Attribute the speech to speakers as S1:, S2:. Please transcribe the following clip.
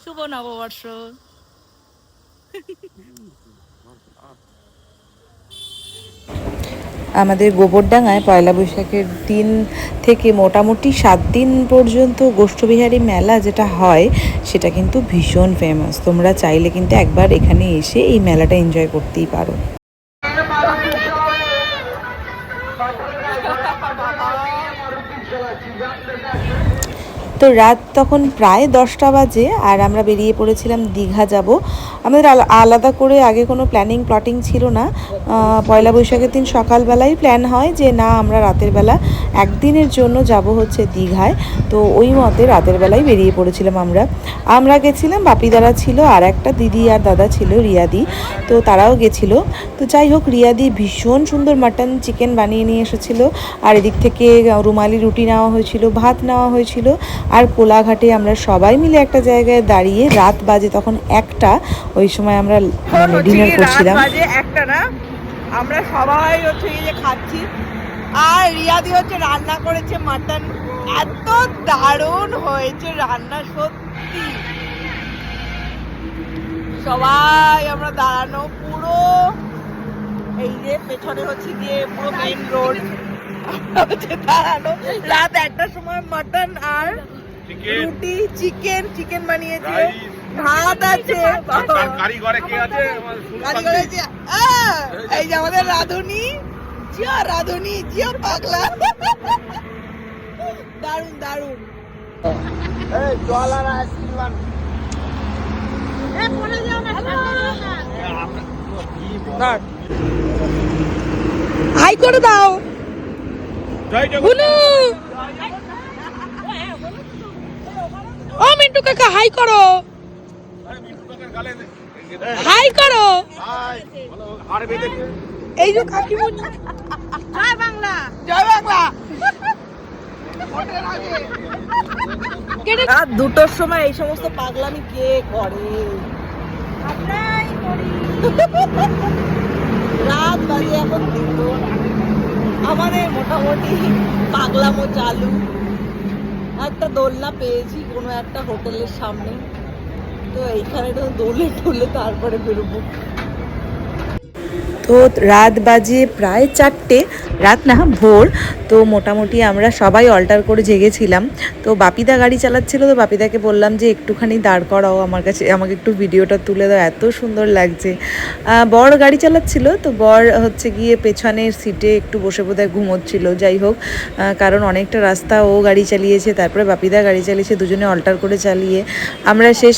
S1: শুভ নববর্ষ।
S2: আমাদের গোবরডাঙ্গায় পয়লা বৈশাখের দিন থেকে মোটামুটি 7 দিন পর্যন্ত গোষ্ঠবিহারী মেলা যেটা হয় সেটা কিন্তু ভীষণ ফেমাস। তোমরা চাইলে কিন্তু একবার এখানে এসে এই মেলাটা এনজয় করতেই পারো। তো রাত তখন প্রায় 10টা বাজে আর আমরা বেরিয়ে পড়েছিলাম দীঘা যাব। আমাদের আলাদা করে আগে কোনো প্লটিং ছিল না। পয়লা বৈশাখের দিন সকালবেলায় প্ল্যান হয় যে না আমরা রাতের বেলা একদিনের জন্য যাব হচ্ছে দীঘায়। তো ওই মতে রাতের বেলায় বেরিয়ে পড়েছিলাম আমরা গেছিলাম, বাপিদারা ছিল আর একটা দিদি আর দাদা ছিল রিয়াদি, তো তারাও গেছিলো। তো যাই হোক রিয়াদি ভীষণ সুন্দর মাটন চিকেন বানিয়ে নিয়ে এসেছিলো আর এদিক থেকে রুমালি রুটি নেওয়া হয়েছিল, ভাত নেওয়া হয়েছিল। আর কোলাঘাটে আমরা সবাই মিলে একটা জায়গায় দাঁড়িয়ে রাত বাজে তখন 1টা, ওই সময় আমরা ডিনার করছিলাম।
S1: রাত বাজে 1টা না, আমরা সবাই হচ্ছে এই যে খাচ্ছি আর রিয়াদি হচ্ছে রান্না করেছে মাটন। এত দারুণ হয়েছে রান্না, সত্যি। সবাই আমরা দাঁড়ানো পুরো এই যে পেছনে হচ্ছে গিয়ে পুরো মেইন রোড হচ্ছে দাঁড়ানো। রাত 1টার সময় মাটন আর রুটি চিকেন বানিয়েছে, ভাত আছে,
S3: কারিগরে কে আছে?
S1: কারিগরে যে এই যে আমাদের রাধুনি জিয়া পাগলা। দারুন দারুন।
S3: জল আর আইসক্রিম
S1: হাই করে দাও বুনু। ও মিন্টু কাকা হাই করো, হাই করো। এই যে কাকিমুনি, জয় বাংলা, জয় বাংলা। রাত 2টোর সময় এই সমস্ত পাগলামি কে করে? আমরাই করি। রাত বাজে এখন 2টো, আমাদের মোটামুটি পাগলামো চালু। একটা দোলনা পেয়েছি কোনো একটা হোটেলের সামনে, তো এইখানে দোলে টোলে তারপরে বেরোবো।
S2: তো রাত বাজে প্রায় 4টে, রাত না ভোর। তো মোটামুটি আমরা সবাই অল্টার করে জেগেছিলাম। তো বাপিদা গাড়ি চালাচ্ছিল, তো বাপিদাকে বললাম যে একটুখানি দাঁড় করাও আমাকে একটু ভিডিওটা তুলে দাও, এত সুন্দর লাগছে। বর গাড়ি চালাচ্ছিল, তো বর হচ্ছে গিয়ে পেছনের সিটে একটু বসে বোধহয় ঘুমোচ্ছিল। যাই হোক, কারণ অনেকটা রাস্তা ও গাড়ি চালিয়েছে, তারপরে বাপিদা গাড়ি চালিয়েছে, দুজনে অল্টার করে চালিয়ে আমরা শেষ